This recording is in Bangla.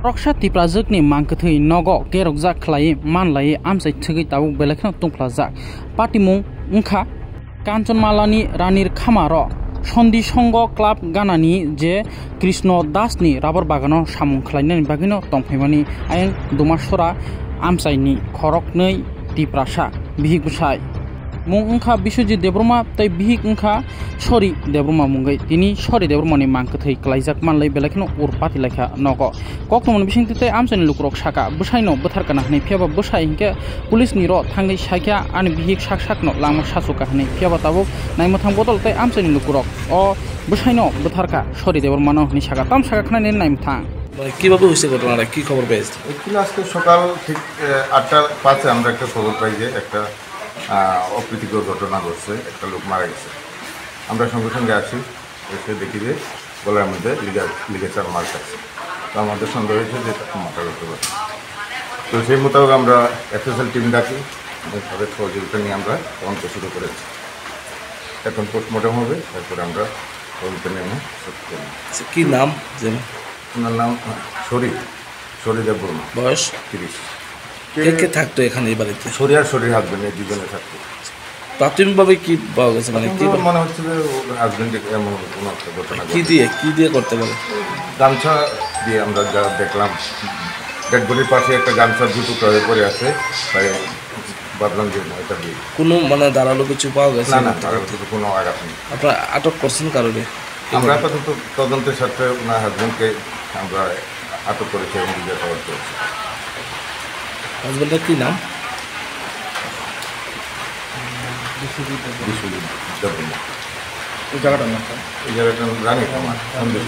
Roksha tiplazakni mangkathai nogo gerokjak khlai manlai amsai thugui tabuk belakno tungplajak patimung ungkha Kanchanmalani Ranir Khamaro Sondi Songo Club ganani je Krishno Dasni Rabar Bagano samung khlainani bagino tongphaimani ayang dumasora amsaini khoroknei tiprasa bihik busai mung ungkha Biswajit Debroma tai bihik ungkha Sori Debroma mungai tini Sori Debromani mangkathai klaijak manlai belakno urpati lekha nogo koktomon bisingtite amsani lukrok saka busaino butharkana hnai phiaba busai hingke police ni ro thangai sakya ani bihik saksakno lama sasoka hnai phiaba tabuk naimathang bodol tai amsani lukrok o busaino butharka Sori Debromano hni saka tam saka khnai naimathang কিভাবে হয়েছে ঘটনাটা কি খবর পেয়েছেন? এগুলো আজকে সকাল ঠিক 8:05 আমরা একটা খবর পাই যে একটা অপ্রীতিকর ঘটনা ঘটছে, একটা লোক মারা গেছে। আমরা সঙ্গে সঙ্গে আসি, এসে দেখি যে গলার মধ্যে লিগেচার মার্ক আছে। তো আমাদের সন্দেহ হয়েছে যে এটা মাথা করতে পারে। তো সেই মোতাবেক আমরা এফএসএল টিম ডাকি, তাদের সহযোগিতা নিয়ে আমরা তদন্ত শুরু করেছি। এখন পোস্টমর্টম হবে, তারপরে আমরা তদন্ত নেমে কি নাম যেন? ওনার নাম সরি দেববর্মা, বয়স 30। কে কে থাকতো এখানে এই বাড়িতে? সরি আর সরির হাজবেন্ড, এই দুজনে থাকতো। প্রাথমিকভাবে কি পাওয়া গেছে, মানে কি মনে হচ্ছে যে হাজবেন্ড এমন কোনো একটা ঘটনা। কি দিয়ে করতে বলে? গামছা দিয়ে আমরা যা দেখলাম, ডেড বডির পাশে একটা গামছা দুটো টয়ে পড়ে আছে, তাই ভাবলাম যে এটা দিয়ে। কোনো মানে দাঁড়ালো কিছু পাওয়া গেছে? না, কোনো আঘাত নেই। আপনারা আটক করছেন কারণে? আমরা আপাতত তদন্তের সাথে ওনার হাজবেন্ডকে আমরা আটক করেছি এবং জিজ্ঞাসাবাদ করেছি। হাজবেন্ডের কি নাম? বিশ্বজিৎ দেববর্মা। এই জায়গাটার নাম? এই জায়গাটার রানী খামার, সন্দেশ।